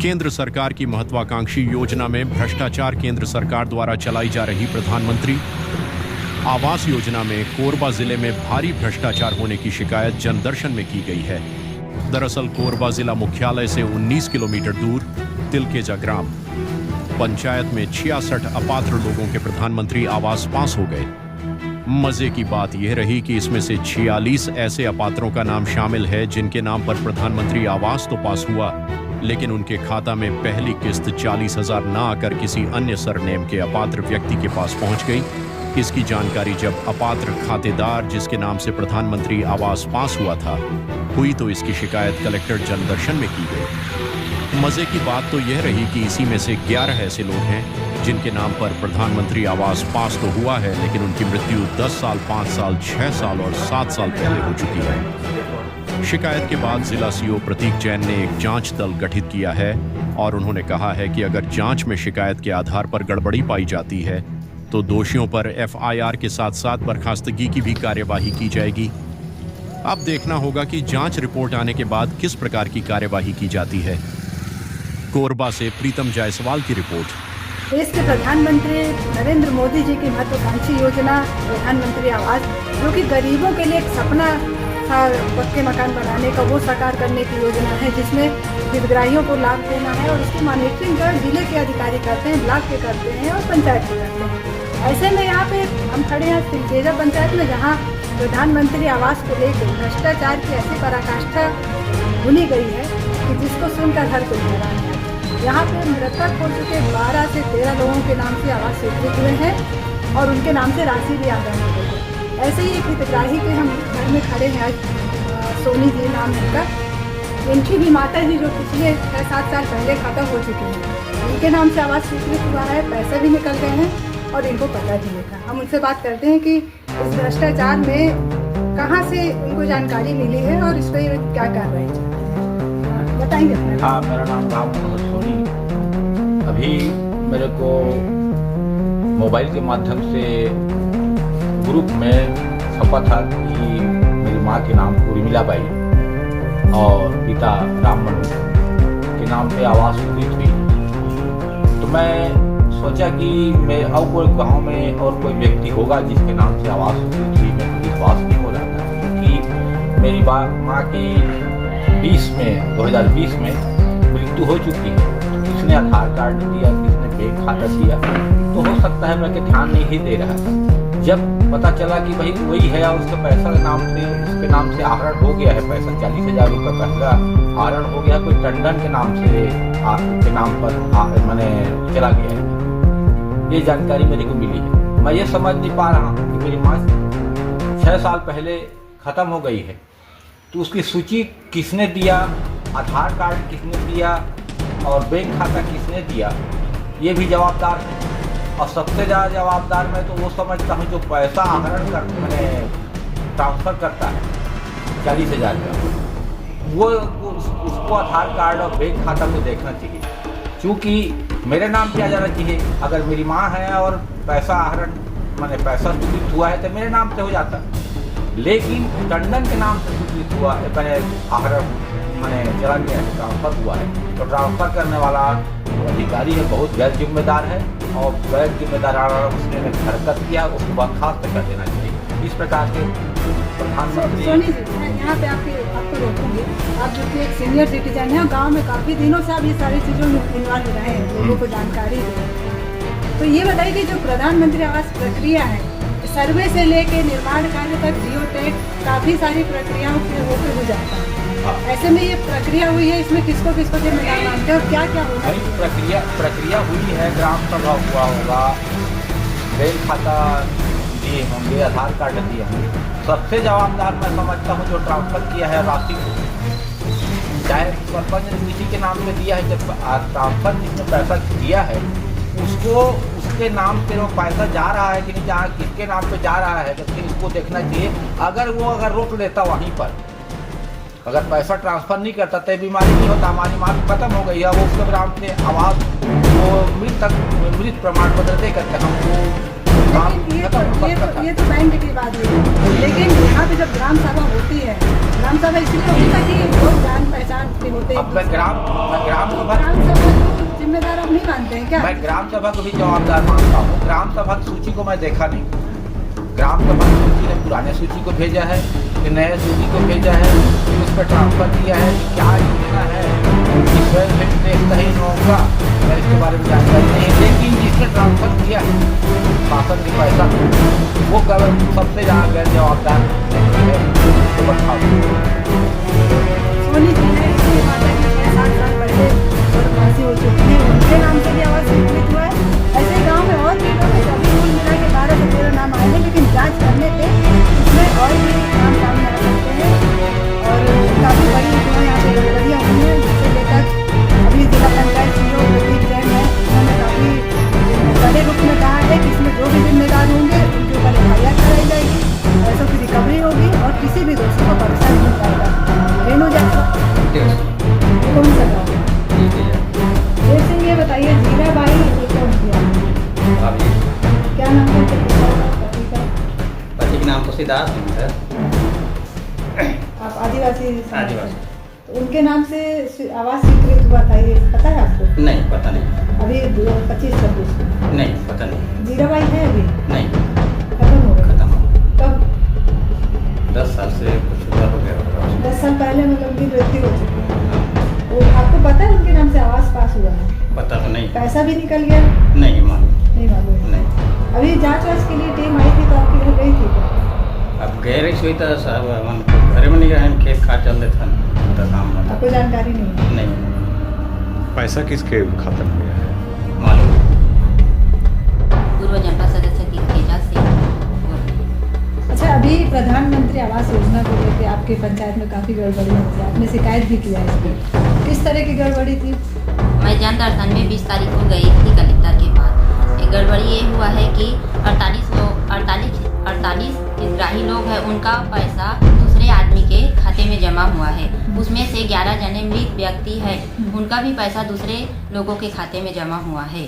केंद्र सरकार की महत्वाकांक्षी योजना में भ्रष्टाचार। केंद्र सरकार द्वारा चलाई जा रही प्रधानमंत्री आवास योजना में कोरबा जिले में भारी भ्रष्टाचार होने की शिकायत जनदर्शन में की गई है। दरअसल कोरबा जिला मुख्यालय से 19 किलोमीटर दूर तिलकेजा ग्राम पंचायत में 66 अपात्र लोगों के प्रधानमंत्री आवास पास हो गए। मजे की बात यह रही कि इसमें से 46 ऐसे अपात्रों का नाम शामिल है जिनके नाम पर प्रधानमंत्री आवास तो पास हुआ, लेकिन उनके खाता में पहली किस्त 40,000 न आकर किसी अन्य सरनेम के अपात्र व्यक्ति के पास पहुंच गई। इसकी जानकारी जब अपात्र खातेदार जिसके नाम से प्रधानमंत्री आवास पास हुआ था हुई तो इसकी शिकायत कलेक्टर जनदर्शन में की गई। मजे की बात तो यह रही कि इसी में से 11 ऐसे लोग हैं जिनके नाम पर प्रधानमंत्री आवास पास तो हुआ है, लेकिन उनकी मृत्यु 10 साल, 5 साल, 6 साल और 7 साल पहले हो चुकी है। शिकायत के बाद जिला सीओ प्रतीक जैन ने एक जांच दल गठित किया है और उन्होंने कहा है कि अगर जांच में शिकायत के आधार पर गड़बड़ी पाई जाती है तो दोषियों पर एफआईआर के साथ साथ बर्खास्तगी की भी कार्यवाही की जाएगी। अब देखना होगा कि जांच रिपोर्ट आने के बाद किस प्रकार की कार्यवाही की जाती है। कोरबा से प्रीतम जायसवाल की रिपोर्ट। देश के प्रधानमंत्री नरेंद्र मोदी जी की महत्वाकांक्षी योजना प्रधानमंत्री आवास, जो कि गरीबों के लिए एक सपना था पक्के मकान बनाने का, वो साकार करने की योजना है जिसमें हितग्राहियों को लाभ देना है और उसकी मॉनिटरिंग का जिले के अधिकारी करते हैं, ब्लॉक के करते हैं और पंचायत के करते हैं। ऐसे में यहाँ पे हम खड़े हैं तिलकेजा पंचायत में, जहाँ प्रधानमंत्री आवास को लेकर भ्रष्टाचार की ऐसी पराकाष्ठा बुनी गई है कि जिसको सुनकर हर कोई हैरान है। यहाँ पे मृतक हो चुके 12 से 13 लोगों के नाम से आवास स्वीकृत हुए हैं और उनके नाम से राशि भी आदान हो गई है। ऐसे ही एक हितग्राही के हम घर में खड़े हैं आज, सोनी जी नाम उनका। इनकी भी माता जी जो पिछले 6-7 साल पहले खत्म हो चुकी हैं, उनके नाम से आवास स्वीकृत हुआ है, पैसे भी निकल गए हैं और इनको पता भी नहीं था। हम उनसे बात करते हैं कि इस भ्रष्टाचार में कहाँ से उनको जानकारी मिली है और इस पर क्या कार्रवाई चाहते हैं, बताएंगे? हाँ, मेरा नाम राम सोनी। अभी मेरे को मोबाइल के माध्यम से ग्रुप में छपा था कि मेरी माँ के नाम उर्मिला बाई और पिता राम मनोज के नाम पे आवास स्वीकृत हुई। तो मैं सोचा कि मैं और कोई गांव में और कोई व्यक्ति होगा जिसके नाम से आवास स्वीकृत हुई। मैं विश्वास नहीं हो रहा था क्योंकि मेरी माँ की 2020 में मृत्यु हो चुकी है। किसने आधार कार्ड दिया, किसने बैंक खाता दिया, तो हो सकता है मैं ध्यान नहीं दे रहा था। जब पता चला कि भाई वही है और उसके पैसा के नाम से, उसके नाम से आहरण हो गया है, पैसा 40,000 रुपये पहला आहरण हो गया, कोई टंडन के नाम से के नाम पर मैंने चला गया है, ये जानकारी मेरे को मिली है। मैं ये समझ नहीं पा रहा हूँ कि मेरी माँ 6 साल पहले ख़त्म हो गई है, तो उसकी सूची किसने दिया, आधार कार्ड किसने दिया और बैंक खाता किसने दिया, ये भी जवाबदार है। और सबसे ज़्यादा जवाबदार मैं तो वो समझता हूँ जो पैसा आहरण कर मैंने ट्रांसफ़र करता है 40,000 का, वो उसको आधार कार्ड और बैंक खाता को देखना चाहिए। क्योंकि मेरे नाम पे आ जाना चाहिए। अगर मेरी माँ है और पैसा आहरण मैंने पैसा स्वीकृत हुआ है तो मेरे नाम से हो जाता, लेकिन टंडन के नाम से स्वीकृत हुआ है, मैंने आहरण मैंने चला गया है, ट्रांसफ़र हुआ है। तो ट्रांसफ़र करने वाला अधिकारी है बहुत गैर जिम्मेदार है और गैर जिम्मेदार उसने हरकत किया, उसको बर्खास्त कर देना चाहिए। इस प्रकार के प्रधानमंत्री। सोनी जी, मैं यहाँ पे आपको रोकूंगी। आप जो कि एक सीनियर सिटीजन है, गांव में काफ़ी दिनों से आप ये सारी चीज़ों में इन्वॉल्व रहे हैं, लोगों को जानकारी दें। तो ये बताइए कि जो प्रधानमंत्री आवास प्रक्रिया है, सर्वे से लेके निर्माण कार्य तक जियो टैग काफ़ी सारी प्रक्रियाओं के होकर हो जाता है। ऐसे में ये प्रक्रिया हुई है, इसमें किसको किसको जिम्मेदार मानते हैं और क्या क्या होगा? प्रक्रिया हुई है, ग्राम सभा हुआ होगा, बैंक खाता दिए होंगे, आधार कार्ड दिए होंगे। सबसे जवाबदार मैं समझता हूँ जो ट्रांसफ़र किया है राशि को, चाहे सरपंच ने किसी के नाम पे दिया है, जब ट्रांसफ़र जिसने पैसा दिया है उसको उसके नाम पे वो पैसा जा रहा है कि नहीं, जहाँ किसके नाम पे जा रहा है, तो इसको देखना चाहिए। अगर रोक लेता वहीं पर, अगर पैसा ट्रांसफ़र नहीं करता तो बीमारी नहीं होता। हमारी माँ खत्म हो गई है, वो उसके ग्राम से आवास वो मृत प्रमाण पत्र दे करके हमको ये तो बैंक की बात है। लेकिन यहाँ पे जब ग्राम सभा होती है, ग्राम सभा इसलिए होती है कि लोग जान पहचान के होते हैं। अब ग्राम सभा जिम्मेदार आप नहीं मानते हैं क्या? मैं ग्राम सभा को भी जवाबदार मानता हूँ। ग्राम सभा की सूची को मैं देखा नहीं। ग्राम सभा की सूची ने पुराने सूची को भेजा है, फिर नए सूची को भेजा है, फिर उस पर ट्रांसफर किया है कि क्या योजना है, इस वजह से देखता ही नहीं होगा। मैं इसके बारे में जानकारी नहीं है, लेकिन जिसने ट्रांसफर किया है शासन के पैसा, वो सबसे ज़्यादा गैर जवाबदार है। तो बताओ, सोनी जी ने इसके माता जी 6-7 साल पहले स्वर्गवासी हो चुके हैं, उनके नाम से भी आवास स्वीकृत हुआ है। ऐसे गांव में और भी लोग हैं, सभी कुल मिला के 12 से 13 नाम आए हैं, लेकिन जांच करने पे इसमें और भी नाम सामने आ सकते हैं और काफ़ी बड़ी जो यहाँ पे गड़बड़ियाँ हुई हैं, जिसे लेकर अभी जिला पंचायत सीईओ प्रदीप जैन है, उन्होंने काफ़ी कड़े रूप में कहा है कि इसमें जो भी जिम्मेदार होंगे उनके ऊपर FIR कराई जाएगी, पैसों की रिकवरी होगी और किसी भी दोषी को बख्शा नहीं जाएगा। रेणु जैसा कौन सा गाँव? जय सिंह, ये बताइए जीराबाई ये कौन किया? क्या नाम है पति का? पति का नाम तो सिद्धार्थ सिंह है। आप आदिवासी आदिवासी। तो उनके नाम से आवास स्वीकृत हुआ था, ये पता है आपको? नहीं, पता नहीं। अभी 25-26 नहीं, पता नहीं। जीराबाई है अभी? नहीं, खत्म हो गया? खत्म हो गया। कब? 10 साल से कुछ ऊपर हो गया होगा। 10 साल पहले मतलब उनकी मृत्यु हो चुकी है। वो आपको पता है उनके नाम से आवास पास हुआ है? पता तो नहीं। पैसा भी निकल गया? नहीं मालूम। नहीं मालूम? नहीं। अभी जांच वाच के लिए टीम आई थी तो आपकी घर गई थी क्या? अब गए रही हुई तो साहब हम घरे में नहीं रहे, खेत खा चल रहे थे तो काम में। आपको जानकारी नहीं है? नहीं पैसा किसके खाता में गया है? मालूम। पूर्व जनपद सदस्य की तेजा से। अच्छा, अभी प्रधानमंत्री आवास योजना को लेकर आपके पंचायत में काफ़ी गड़बड़ी हुई है, आपने शिकायत भी किया है इस पर। किस तरह की गड़बड़ी थी? मैं जन दर्शन में 20 तारीख को गई थी कलेक्टर के पास। एक गड़बड़ी ये हुआ है कि 48 हितग्राही लोग हैं, उनका पैसा दूसरे आदमी के खाते में जमा हुआ है। उसमें से 11 जने मृत व्यक्ति है, उनका भी पैसा दूसरे लोगों के खाते में जमा हुआ है।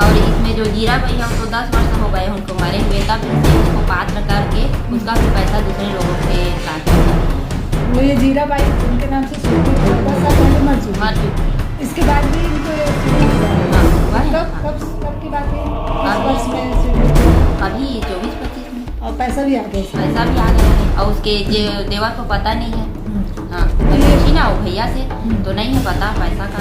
और इसमें जो जीराबाई है उसको 10 वर्ष हो गए उनको मरे हुए, तब से उसको पात्र करके उसका भी पैसा दूसरे लोगों के ट्रांसफर कर दिया। वो ये जीराबाई उनके नाम से स्वीकृत हुआ, 10 साल पहले मर चुकी। मर चुकी। इसके बाद भी इनको ये स्वीकृत हुआ है। हाँ, हुआ है। कब की बात है? इस अभी- वर्ष में स्वीकृत हुआ अभी 24-25 में और पैसा भी आ गया इसमें। पैसा भी आ गया है और उसके देवर को पता नहीं है। हाँ, मैं पूछी ना वो भैया से तो नहीं है पता पैसा का।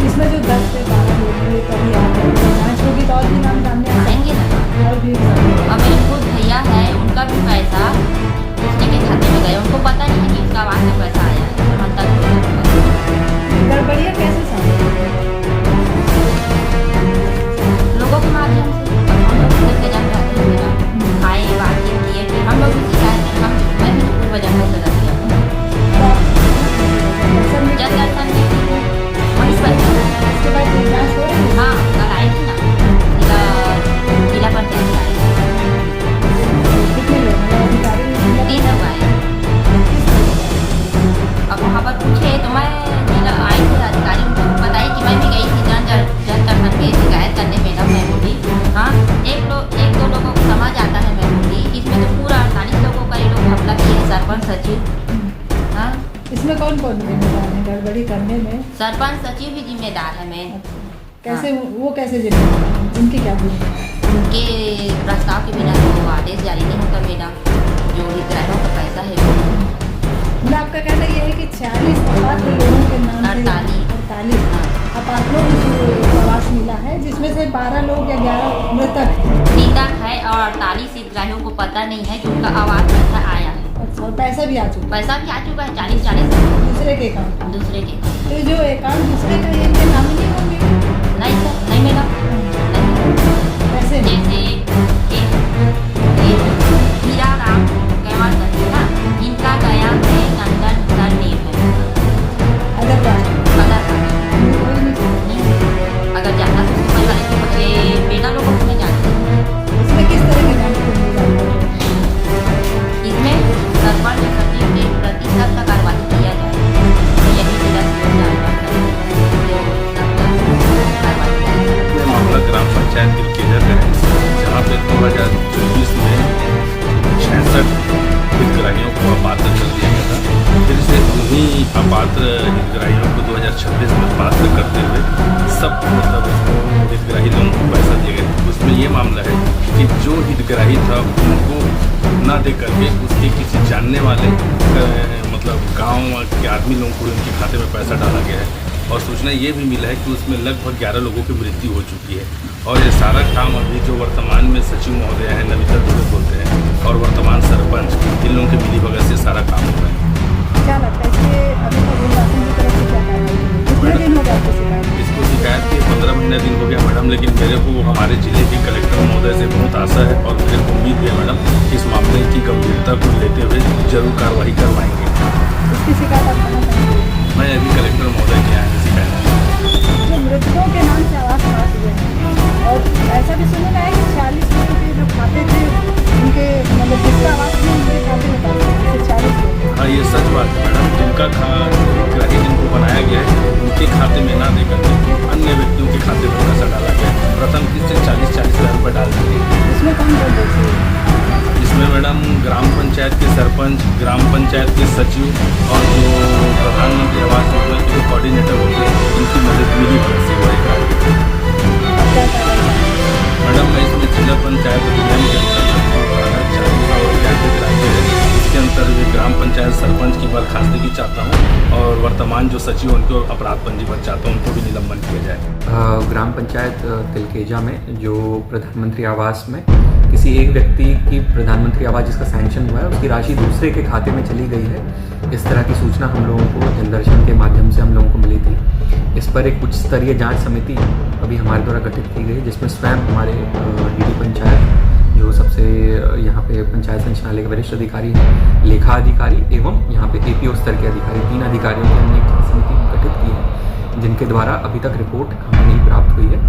इसमें जो 10 से 12 लोग हैं ये कभी आ गए, जांच होगी तो और भी नाम सामने आएंगे ना। और भी सामने। और मेरे खुद भैया है, उनका भी पैसा दूसरे के खाते में गया, उनको पता नहीं है कि उसका आवास में पैसा आया है। हम तक गड़बड़ियाँ कैसे सामने आई? लोगों के माध्यम से हम लोग खुद के जन रहते हैं मेरा आए बातचीत किए, फिर हम लोग भी शिकायत मैं भी पूर्व जनपद सदस्य हूँ। जन दर्शन में वहीं पर इसके बाद कोई जांच हो रही है? हाँ कल आई थी ना जिला पंचायत आई कितने लोग हैं? अधिकारी लोग? 3 लोग आए। अब वहाँ पर पूछे तो मैं जिला आई थी, अधिकारी उनको बताई कि मैं भी गई थी जन दर्शन में शिकायत करने। मैडम मैं बोली हाँ एक दो लोगों को समझ आता है। मैं बोली इसमें तो पूरा 48 लोगों का ये लोग हमला किए, सरपंच सचिव। हाँ इसमें कौन कौन जिम्मेदार है गड़बड़ी करने में? सरपंच सचिव भी जिम्मेदार है। मैं कैसे वो कैसे जिम्मेदार हैं? उनकी क्या भूमिका है? उनके प्रस्ताव के बिना तो आदेश जारी नहीं होता मैडम। जो हितग्राहियों का पैसा है वो मतलब आपका कहना ये है कि 46 अपात्र लोगों के नाम से 48 अपात्रों को आवास मिला है, जिसमें से 12 लोग या 11 मृतक हैं। मृतक है और 48 हितग्राहियों को पता नहीं है कि उनका आवास पैसा आया है। अच्छा, और पैसा भी आ चुका है पैसा भी आ चुका है 40 दूसरे के अकाउंट। दूसरे के। तो जो अकाउंट दूसरे का ये इनके नाम ही नहीं होंगे? नहीं सर, नहीं मैडम, कैसे नहीं? जैसे हीरा राम कैवाड़ करके ना, इनका गया है नंदन सरनेम है अदर कास्ट अदर का कोई नहीं। अगर जाता तो उसके परिवार के बच्चे बेटा लोगों को नहीं जानते। इसमें किस तरह के नाम को मिला है? इसमें सरपंच सचिव के प्रति सख्त कार्रवाई किया जाए। तो यही जिला पात्र करते हुए सब मतलब हितग्राही लोगों को पैसा दिए गए। उसमें ये मामला है कि जो हितग्राही था उनको ना दे करके उसके किसी जानने वाले मतलब गांव के आदमी लोगों को उनके खाते में पैसा डाला गया है। और सूचना ये भी मिला है कि उसमें लगभग 11 लोगों की मृत्यु हो चुकी है। और ये सारा काम अभी जो वर्तमान में सचिव महोदय हैं, नमिता दुबे बोलते हैं, और वर्तमान सरपंच, इन लोगों के मिलीभगत से सारा काम हो रहा है। क्या लगता है इसके अभी तक प्रशासन की तरफ से क्या कार्रवाई हुई? कितने दिन हो गए आपको शिकायत? इसको शिकायत के 15 महीने दिन हो गया मैडम, लेकिन मेरे को हमारे जिले के कलेक्टर महोदय से बहुत आशा है और मेरे को उम्मीद है मैडम इस मामले की गंभीरता को लेते हुए जरूर कार्रवाई करवाएंगे। इसकी शिकायत आप करना चाहेंगे? मैं अभी कलेक्टर महोदय के यहाँ शिकायत जो मृतकों के नाम से आवास पास हुए हैं और ऐसा भी सुनने में आया कि 40 लोगों के जो खाते थे उनके मतलब जिसका आवास नहीं उनके खाते में पैसे 40 लोग। हाँ, ये सच बात है मैडम। जिनका हितग्राही जिनको बनाया गया है उनके खाते में ना देकर के अन्य व्यक्तियों के खाते में पैसा डाला गया है। प्रथम किस्त से 40,000 रुपये डाल दिए। इसमें कौन कौन दोषी है? इसमें मैडम ग्राम पंचायत के सरपंच, ग्राम पंचायत के सचिव और जो प्रधानमंत्री आवास योजना के जो कोऑर्डिनेटर होते हैं उनकी मदद मिली भगत से हुआ है। क्या कार्रवाई? मैडम मैं इसमें जिला पंचायत अधिनियम के अंतर्गत इसके अंतर्गत ग्राम पंचायत सरपंच की बर्खास्तगी की चाहता हूँ और वर्तमान जो सचिव उनको अपराध पंजीबद्ध चाहता हूँ, उनको भी निलंबन किया जाए। ग्राम पंचायत तिलकेजा में जो प्रधानमंत्री आवास में किसी एक व्यक्ति की प्रधानमंत्री आवास जिसका सैंक्शन हुआ है उसकी राशि दूसरे के खाते में चली गई है, इस तरह की सूचना हम लोगों को जनदर्शन के माध्यम से हम लोगों को मिली थी। इस पर एक उच्च स्तरीय जांच समिति अभी हमारे द्वारा गठित की गई, जिसमें स्वयं हमारे डीडी पंचायत जो सबसे यहाँ पे पंचायत संचालय के वरिष्ठ अधिकारी हैं, लेखा अधिकारी एवं यहाँ पे एपीओ स्तर के अधिकारी, 3 अधिकारियों की हमने एक जांच समिति गठित की है, जिनके द्वारा अभी तक रिपोर्ट हमें नहीं प्राप्त हुई है।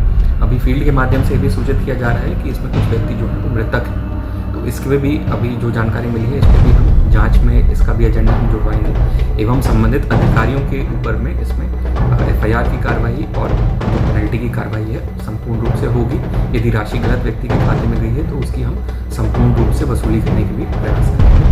अभी फील्ड के माध्यम से भी सूचित किया जा रहा है कि इसमें कुछ व्यक्ति जो है वो मृतक हैं, तो इसके भी अभी जो जानकारी मिली है इस पर भी हम जाँच में इसका भी एजेंडा हम जुड़वाएंगे एवं संबंधित अधिकारियों के ऊपर में इसमें FIR की कार्रवाई और पेनल्टी की कार्रवाई है संपूर्ण रूप से होगी। यदि राशि गलत व्यक्ति के खाते में गई है तो उसकी हम संपूर्ण रूप से वसूली करने के भी प्रयास करेंगे।